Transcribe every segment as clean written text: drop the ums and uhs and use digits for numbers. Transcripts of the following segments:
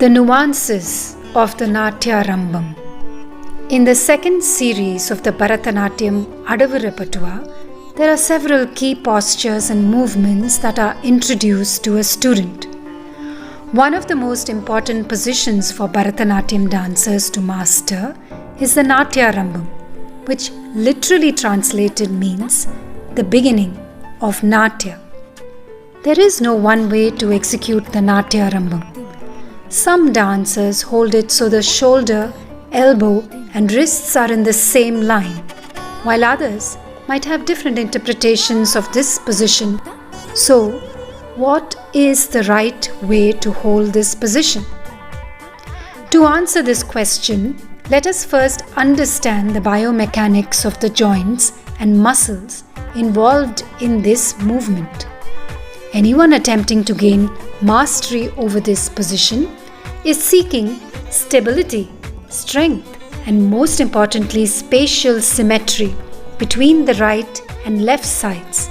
The Nuances of the Natyarambam. In the second series of the bharatnatyam adavu repertoire, there are several key postures and movements that are introduced to a student. One of the most important positions for bharatnatyam dancers to master is the Natyarambam, which literally translated means the beginning of natya. There is no one way to execute the Natyarambam. Some dancers hold it so the shoulder, elbow, and wrists are in the same line, while others might have different interpretations of this position. So, what is the right way to hold this position? To answer this question, let us first understand the biomechanics of the joints and muscles involved in this movement. Anyone attempting to gain mastery over this position is seeking stability, strength, and most importantly, spatial symmetry between the right and left sides,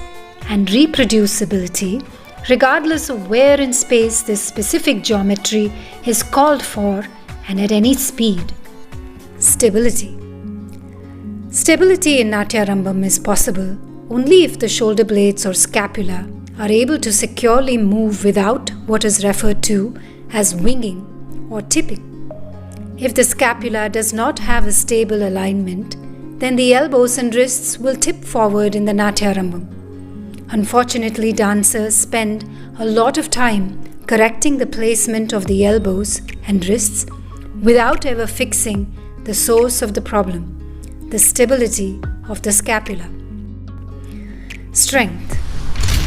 and reproducibility, regardless of where in space this specific geometry is called for and at any speed. Stability. Stability in Natyarambam is possible only if the shoulder blades or scapula are able to securely move without what is referred to as winging or tipping. If the scapula does not have a stable alignment, then the elbows and wrists will tip forward in the Natyarambam. Unfortunately, dancers spend a lot of time correcting the placement of the elbows and wrists without ever fixing the source of the problem, the stability of the scapula. Strength.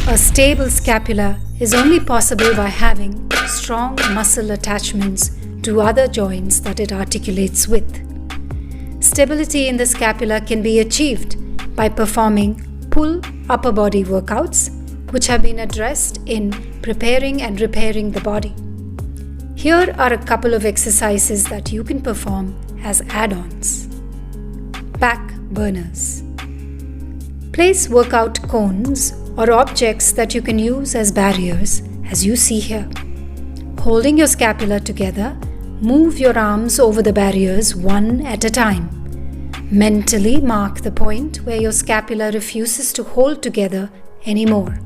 A stable scapula is only possible by having strong muscle attachments to other joints that it articulates with. Stability in the scapula can be achieved by performing pull upper body workouts, which have been addressed in Preparing and Repairing the Body. Here are a couple of exercises that you can perform as add-ons. Back burners. Place workout cones or objects that you can use as barriers, as you see here. Holding your scapula together, move your arms over the barriers one at a time. Mentally mark the point where your scapula refuses to hold together anymore.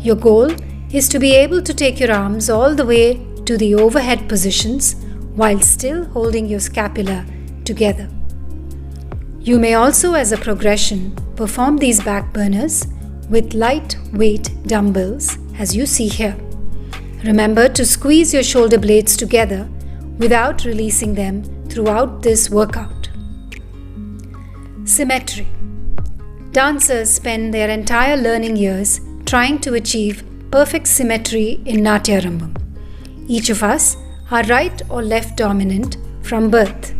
Your goal is to be able to take your arms all the way to the overhead positions while still holding your scapula together. You may also, as a progression, perform these back burners with lightweight dumbbells, as you see here. Remember to squeeze your shoulder blades together without releasing them throughout this workout. Symmetry. Dancers spend their entire learning years trying to achieve perfect symmetry in Natyarambam. Each of us are right or left dominant from birth,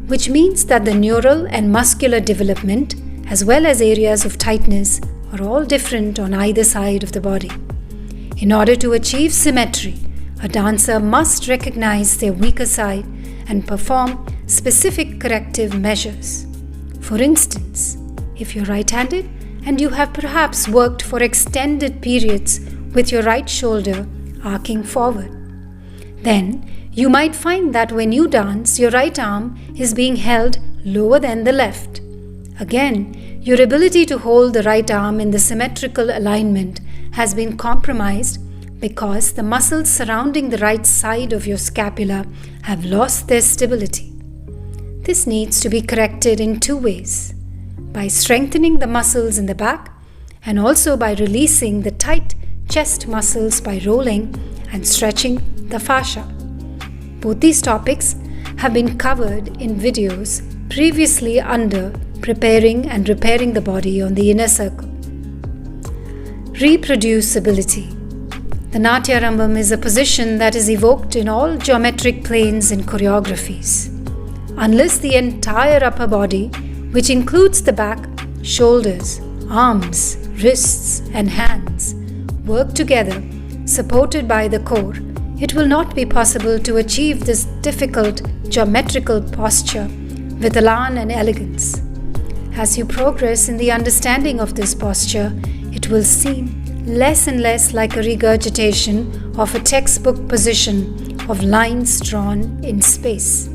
which means that the neural and muscular development, as well as areas of tightness, are all different on either side of the body. In order to achieve symmetry, a dancer must recognize their weaker side and perform specific corrective measures. For instance, if you're right-handed and you have perhaps worked for extended periods with your right shoulder arcing forward, then you might find that when you dance, your right arm is being held lower than the left. Again, your ability to hold the right arm in the symmetrical alignment has been compromised because the muscles surrounding the right side of your scapula have lost their stability. This needs to be corrected in two ways: by strengthening the muscles in the back and also by releasing the tight chest muscles by rolling and stretching the fascia. Both these topics have been covered in videos previously under Preparing and Repairing the Body on the Inner Circle. Reproducibility. The Natyarambam is a position that is evoked in all geometric planes in choreographies. Unless the entire upper body, which includes the back, shoulders, arms, wrists, and hands, work together, supported by the core, it will not be possible to achieve this difficult geometrical posture with elan and elegance. As you progress in the understanding of this posture, it will seem less and less like a regurgitation of a textbook position of lines drawn in space.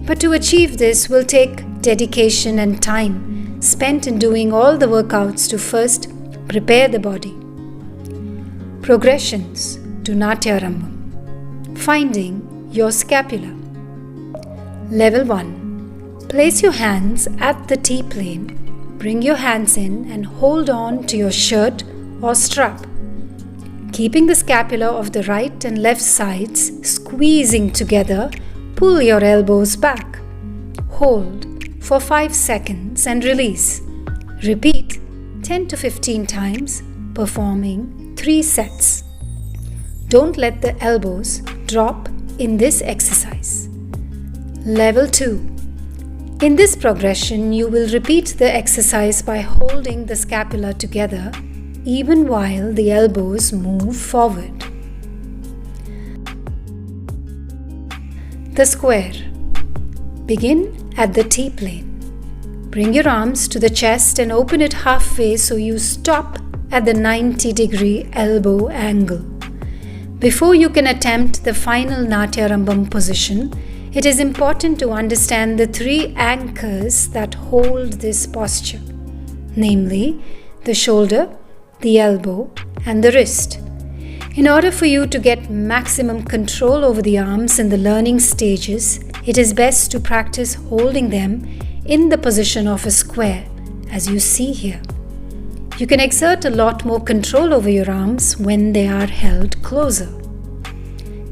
But to achieve this will take dedication and time spent in doing all the workouts to first prepare the body. Progressions to Natyarambam. Finding your scapula. Level 1. Place your hands at the T-plane. Bring your hands in and hold on to your shirt or strap. Keeping the scapula of the right and left sides squeezing together, pull your elbows back. Hold for 5 seconds and release. Repeat 10 to 15 times, performing 3 sets. Don't let the elbows drop in this exercise. Level 2. In this progression, you will repeat the exercise by holding the scapula together even while the elbows move forward. The square. Begin at the T-plane. Bring your arms to the chest and open it halfway so you stop at the 90-degree elbow angle. Before you can attempt the final Natyarambam position, it is important to understand the 3 anchors that hold this posture, namely the shoulder, the elbow, and the wrist. In order for you to get maximum control over the arms in the learning stages, it is best to practice holding them in the position of a square, as you see here. You can exert a lot more control over your arms when they are held closer.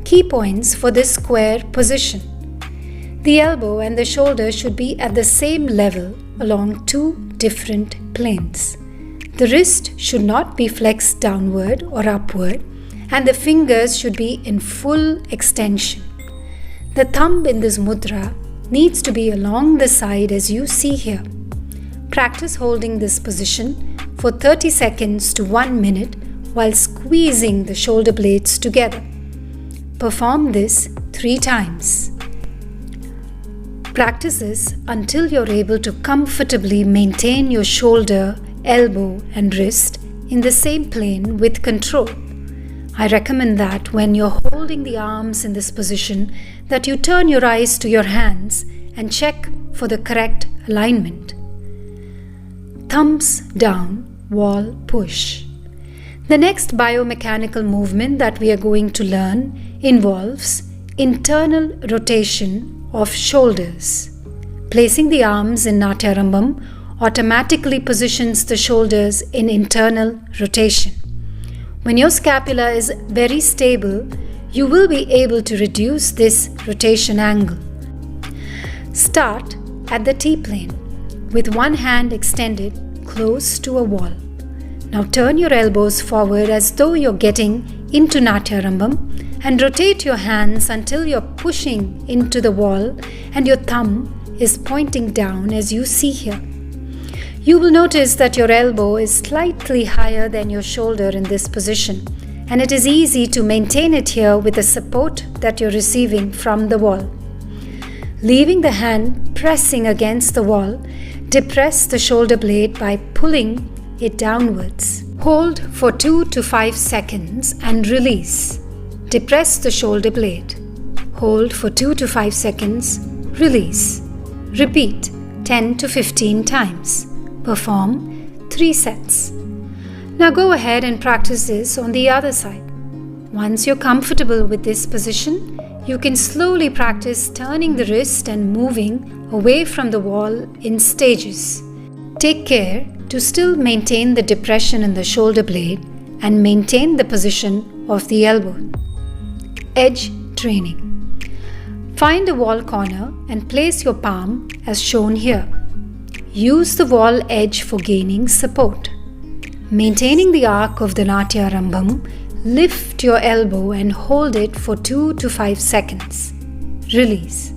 Key points for this square position. The elbow and the shoulder should be at the same level along 2 different planes. The wrist should not be flexed downward or upward, and the fingers should be in full extension. The thumb in this mudra needs to be along the side as you see here. Practice holding this position for 30 seconds to 1 minute while squeezing the shoulder blades together. Perform this 3 times. Practice this until you're able to comfortably maintain your shoulder, elbow, and wrist in the same plane with control. I recommend that when you're holding the arms in this position, that you turn your eyes to your hands and check for the correct alignment. Thumbs down, wall push. The next biomechanical movement that we are going to learn involves internal rotation of shoulders. Placing the arms in Natyarambam automatically positions the shoulders in internal rotation. When your scapula is very stable, you will be able to reduce this rotation angle. Start at the T-plane with one hand extended close to a wall. Now turn your elbows forward as though you're getting into Natyarambam and rotate your hands until you're pushing into the wall and your thumb is pointing down as you see here. You will notice that your elbow is slightly higher than your shoulder in this position, and it is easy to maintain it here with the support that you're receiving from the wall. Leaving the hand pressing against the wall, depress the shoulder blade by pulling it downwards. Hold for 2 to 5 seconds and release. Depress the shoulder blade. Hold for 2 to 5 seconds, release. Repeat 10 to 15 times. Perform 3 sets. Now go ahead and practice this on the other side. Once you're comfortable with this position, you can slowly practice turning the wrist and moving away from the wall in stages. Take care to still maintain the depression in the shoulder blade and maintain the position of the elbow. Edge training. Find a wall corner and place your palm as shown here. Use the wall edge for gaining support. Maintaining the arc of the Natyarambam, lift your elbow and hold it for 2 to 5 seconds. Release.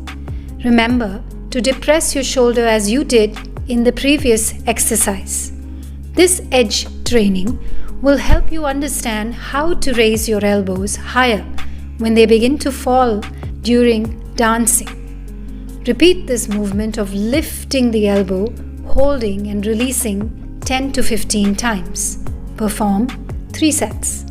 Remember to depress your shoulder as you did in the previous exercise. This edge training will help you understand how to raise your elbows higher when they begin to fall during dancing. Repeat this movement of lifting the elbow, holding and releasing 10 to 15 times. Perform 3 sets.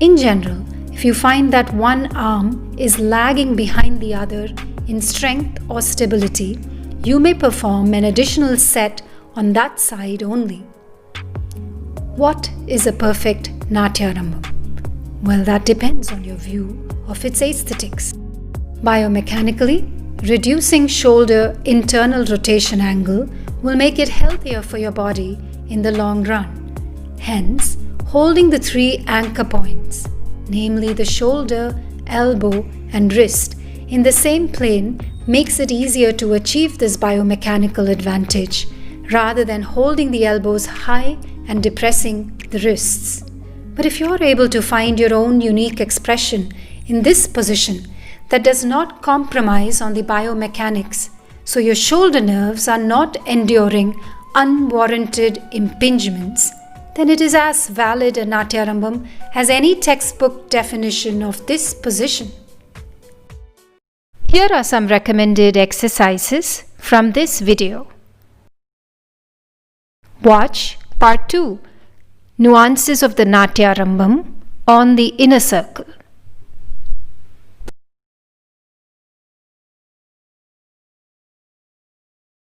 In general, If you find that one arm is lagging behind the other in strength or stability, you may perform an additional set on that side only. What is a perfect Natyarambam? Well, that depends on your view of its aesthetics. Biomechanically, reducing shoulder internal rotation angle will make it healthier for your body in the long run. Hence, holding the three anchor points, namely the shoulder, elbow, and wrist, in the same plane makes it easier to achieve this biomechanical advantage rather than holding the elbows high and depressing the wrists. But if you're able to find your own unique expression in this position that does not compromise on the biomechanics, so your shoulder nerves are not enduring unwarranted impingements, then it is as valid a Natyarambam as any textbook definition of this position. Here are some recommended exercises from this video. Watch Part 2, Nuances of the Natyarambam on the inner circle.